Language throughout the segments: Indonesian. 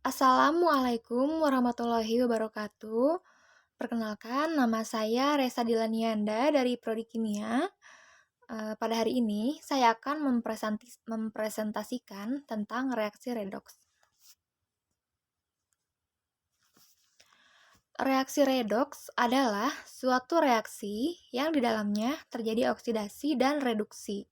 Assalamualaikum warahmatullahi wabarakatuh. Perkenalkan, nama saya Resa Dilanianda dari Prodi Kimia. Pada hari ini, saya akan mempresentasikan tentang reaksi redoks. Reaksi redoks adalah suatu reaksi yang di dalamnya terjadi oksidasi dan reduksi.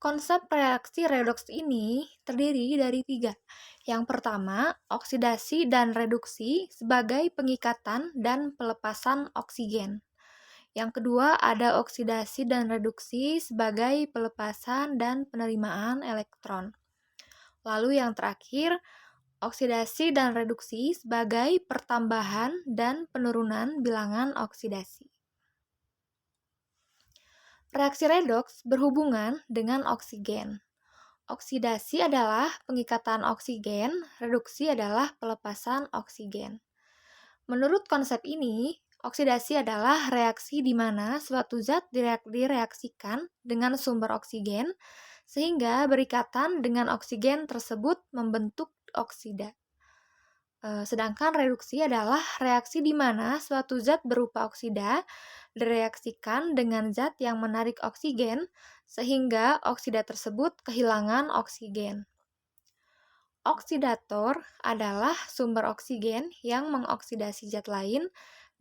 Konsep reaksi redoks ini terdiri dari 3. Yang pertama, oksidasi dan reduksi sebagai pengikatan dan pelepasan oksigen. Yang kedua, ada oksidasi dan reduksi sebagai pelepasan dan penerimaan elektron. Lalu yang terakhir, oksidasi dan reduksi sebagai pertambahan dan penurunan bilangan oksidasi. Reaksi redoks berhubungan dengan oksigen. Oksidasi adalah pengikatan oksigen, reduksi adalah pelepasan oksigen. Menurut konsep ini, oksidasi adalah reaksi di mana suatu zat direaksikan dengan sumber oksigen sehingga berikatan dengan oksigen tersebut membentuk oksida. Sedangkan reduksi adalah reaksi di mana suatu zat berupa oksida direaksikan dengan zat yang menarik oksigen sehingga oksida tersebut kehilangan oksigen. Oksidator adalah sumber oksigen yang mengoksidasi zat lain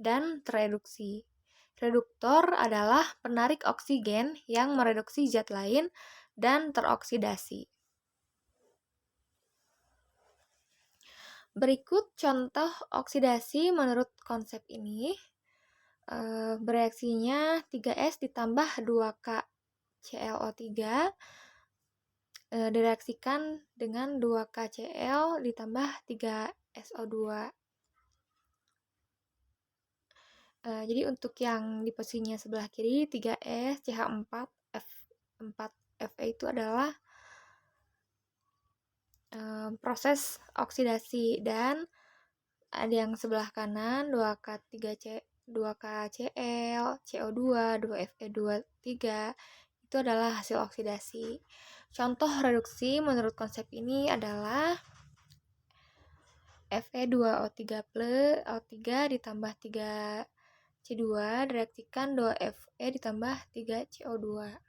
dan tereduksi. Reduktor adalah penarik oksigen yang mereduksi zat lain dan teroksidasi. Berikut contoh oksidasi menurut konsep ini. Bereaksinya 3S ditambah 2K ClO3 direaksikan dengan 2KCl ditambah 3SO2. Jadi untuk yang di posisinya sebelah kiri 3S CH4 F4Fe itu adalah proses oksidasi, dan ada yang sebelah kanan 2KCl, CO2, 2Fe23 itu adalah hasil oksidasi. Contoh reduksi menurut konsep ini adalah Fe2O3 O3 ditambah 3C2 direaksikan 2Fe ditambah 3CO2.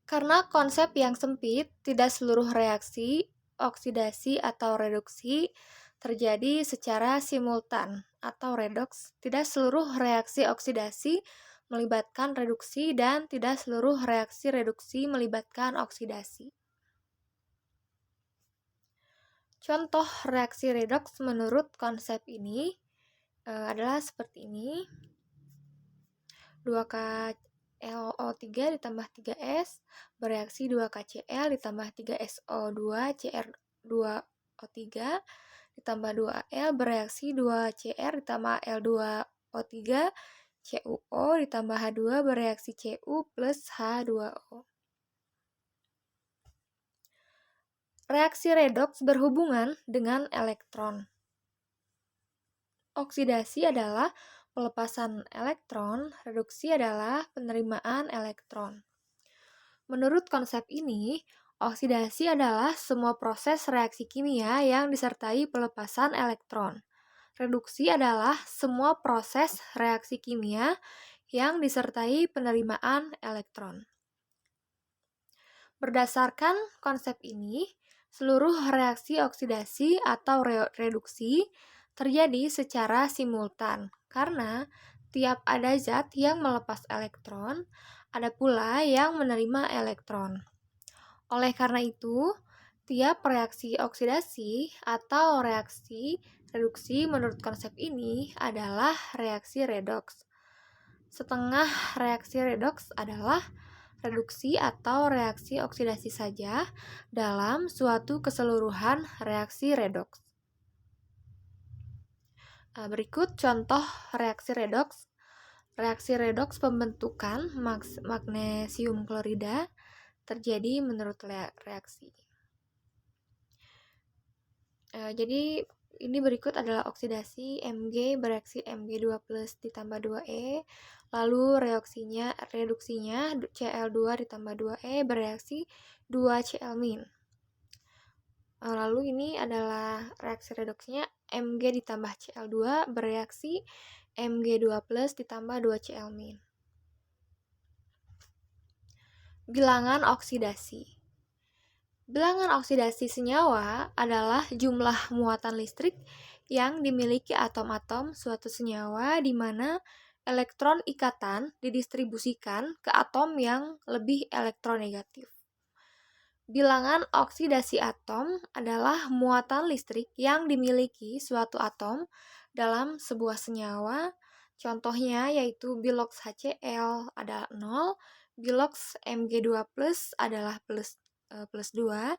Karena konsep yang sempit, tidak seluruh reaksi, oksidasi atau reduksi terjadi secara simultan atau redoks. Tidak seluruh reaksi oksidasi melibatkan reduksi dan tidak seluruh reaksi reduksi melibatkan oksidasi. Contoh reaksi redoks menurut konsep ini adalah seperti ini. 2KLO3 ditambah 3S bereaksi 2KCl ditambah 3SO2 Cr2O3 ditambah 2Al bereaksi 2Cr ditambah L2O3 CuO ditambah H2 bereaksi Cu plus H2O. Reaksi redoks berhubungan dengan elektron. Oksidasi adalah pelepasan elektron, reduksi adalah penerimaan elektron. Menurut konsep ini, oksidasi adalah semua proses reaksi kimia yang disertai pelepasan elektron. Reduksi adalah semua proses reaksi kimia yang disertai penerimaan elektron. Berdasarkan konsep ini, seluruh reaksi oksidasi atau reduksi terjadi secara simultan karena tiap ada zat yang melepas elektron, ada pula yang menerima elektron. Oleh karena itu, tiap reaksi oksidasi atau reaksi reduksi menurut konsep ini adalah reaksi redoks. Setengah reaksi redoks adalah reduksi atau reaksi oksidasi saja dalam suatu keseluruhan reaksi redoks. Berikut contoh reaksi redoks. Reaksi redoks pembentukan magnesium klorida terjadi menurut reaksi. Jadi ini berikut adalah oksidasi Mg bereaksi Mg2+ ditambah 2E, lalu reduksinya Cl2 ditambah 2E bereaksi 2Cl-. Lalu ini adalah reaksi redoksnya Mg ditambah Cl2 bereaksi Mg2+ ditambah 2Cl-. Bilangan oksidasi. Bilangan oksidasi senyawa adalah jumlah muatan listrik yang dimiliki atom-atom suatu senyawa di mana elektron ikatan didistribusikan ke atom yang lebih elektronegatif. Bilangan oksidasi atom adalah muatan listrik yang dimiliki suatu atom dalam sebuah senyawa. Contohnya yaitu bilox HCl adalah 0, bilox Mg2+ adalah plus 2,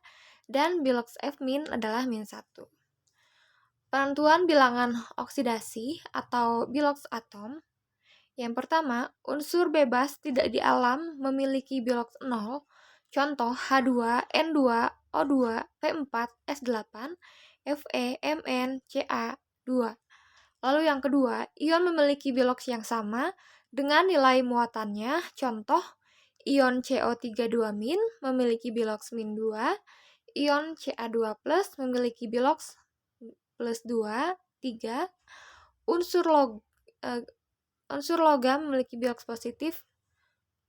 dan bilox F- adalah -1. Penentuan bilangan oksidasi atau bilox atom. Yang pertama, unsur bebas tidak di alam memiliki bilox 0, contoh H2, N2, O2, P4, S8, Fe, Mn, Ca2. Lalu yang kedua, ion memiliki bilox yang sama dengan nilai muatannya, contoh ion CO32- memiliki bilox -2, ion Ca2+ memiliki bilox +2, 3, unsur logam memiliki bilox positif,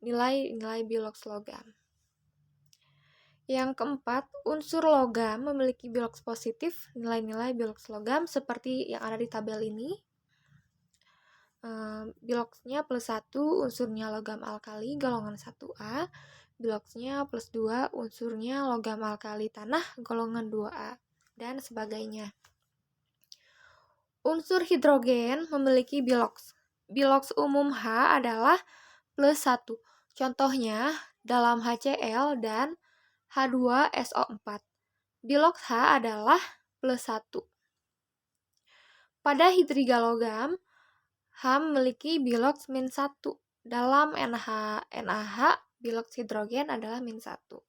nilai bilox logam. Yang keempat, unsur logam memiliki bilox positif, nilai bilox logam seperti yang ada di tabel ini. Biloxnya +1, unsurnya logam alkali golongan 1A, biloxnya +2, unsurnya logam alkali tanah golongan 2A, dan sebagainya. Unsur hidrogen memiliki bilox. Bilox umum H adalah +1. Contohnya dalam HCl dan H2SO4. Bilox H adalah +1. Pada hidriga logam, H memiliki bilox -1. Dalam NaH, bilox hidrogen adalah -1.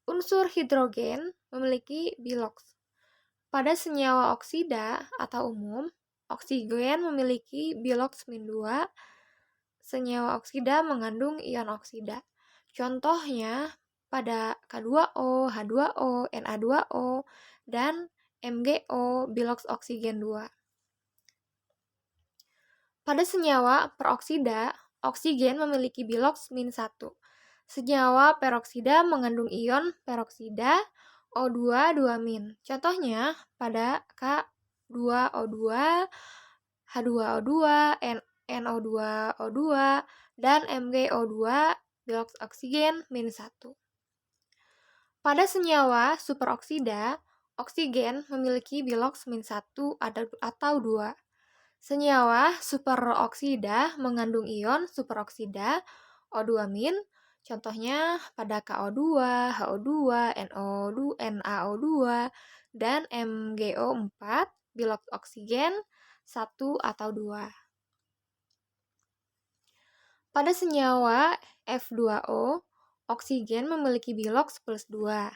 Unsur hidrogen memiliki bilox. Pada senyawa oksida atau umum, oksigen memiliki bilox -2. Senyawa oksida mengandung ion oksida. Contohnya pada K2O, H2O, Na2O, dan MgO bilox oksigen 2. Pada senyawa peroksida, oksigen memiliki bilox -1. Senyawa peroksida mengandung ion peroksida O2 2-. Contohnya pada K2O2, H2O2, NO2O2, dan MgO2 bilox oksigen -1. Pada senyawa superoksida, oksigen memiliki bilox -1 atau 2. Senyawa superoksida mengandung ion superoksida O2-, contohnya pada KO2, HO2, NaO2, dan MgO4 bilox oksigen 1 atau 2. Pada senyawa F2O, oksigen memiliki bilox +2.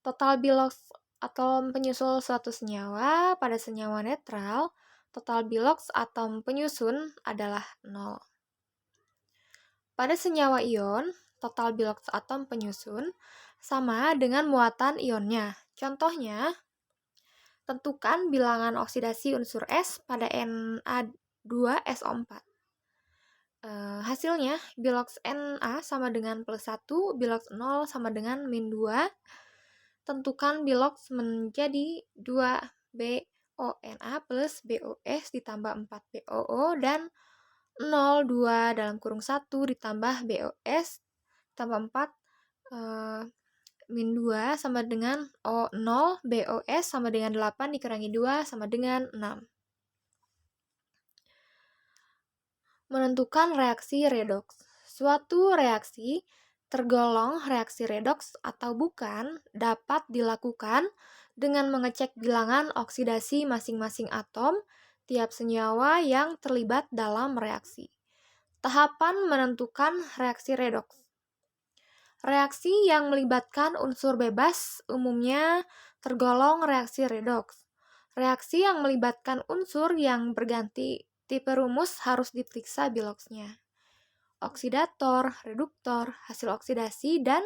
Total bilox atom penyusul suatu senyawa pada senyawa netral, total bilox atom penyusun adalah 0. Pada senyawa ion, total bilox atom penyusun sama dengan muatan ionnya. Contohnya, tentukan bilangan oksidasi unsur S pada Na2SO4. Hasilnya, bilox Na sama dengan +1, bilox 0 sama dengan -2. Tentukan bilox menjadi 2BONa plus BOS ditambah 4BOO dan 0,2 ditambah BOS tambah 4 -2 sama dengan O0, BOS sama dengan 8 dikurangi 2 sama dengan 6. Menentukan reaksi redoks. Suatu reaksi tergolong reaksi redoks atau bukan dapat dilakukan dengan mengecek bilangan oksidasi masing-masing atom tiap senyawa yang terlibat dalam reaksi. Tahapan menentukan reaksi redoks. Reaksi yang melibatkan unsur bebas umumnya tergolong reaksi redoks. Reaksi yang melibatkan unsur yang berganti tipe rumus harus diperiksa biloxnya. Oksidator, reduktor, hasil oksidasi, dan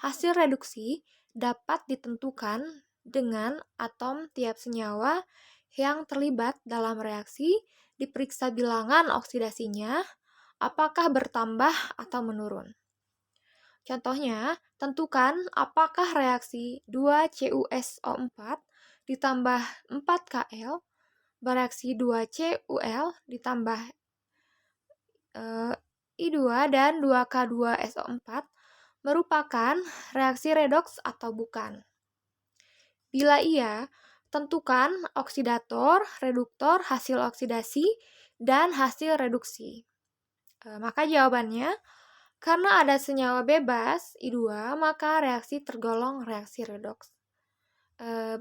Hasil reduksi dapat ditentukan dengan atom tiap senyawa yang terlibat dalam reaksi, diperiksa bilangan oksidasinya, apakah bertambah atau menurun. Contohnya, tentukan apakah reaksi 2CuSO4 ditambah 4Kl bereaksi 2Cul ditambah I2 dan 2K2SO4 merupakan reaksi redoks atau bukan. Bila iya, tentukan oksidator, reduktor, hasil oksidasi, dan hasil reduksi. Maka jawabannya, karena ada senyawa bebas I2, maka reaksi tergolong reaksi redoks.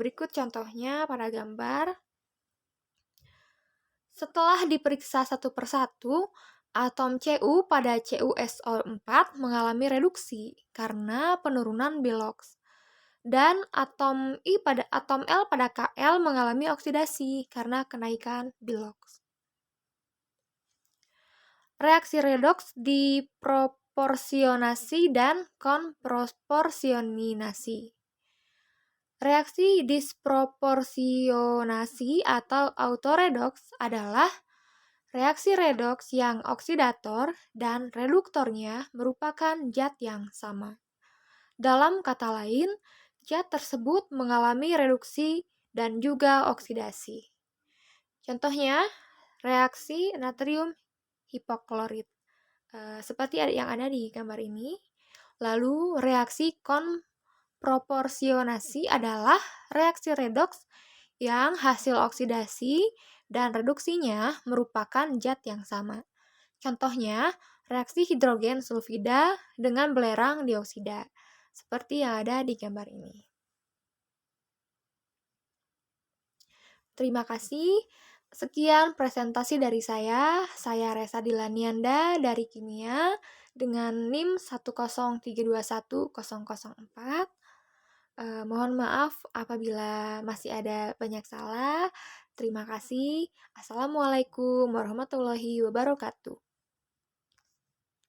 Berikut contohnya pada gambar. Setelah diperiksa satu persatu, atom Cu pada CuSO4 mengalami reduksi karena penurunan biloks. Dan atom L pada Kl mengalami oksidasi karena kenaikan biloks. Reaksi redoks diproporsionasi dan konproporsioninasi. Reaksi disproporsionasi atau autoredoks adalah reaksi redoks yang oksidator dan reduktornya merupakan zat yang sama. Dalam kata lain, zat tersebut mengalami reduksi dan juga oksidasi. Contohnya, reaksi natrium hipoklorit, seperti yang ada di gambar ini. Lalu, reaksi konproporsionasi adalah reaksi redoks yang hasil oksidasi dan reduksinya merupakan zat yang sama. Contohnya, reaksi hidrogen sulfida dengan belerang dioksida, seperti yang ada di gambar ini. Terima kasih. Sekian presentasi dari saya. Saya Resa Dilanianda dari Kimia dengan NIM 103210004. Mohon maaf apabila masih ada banyak salah. Terima kasih. Assalamualaikum warahmatullahi wabarakatuh.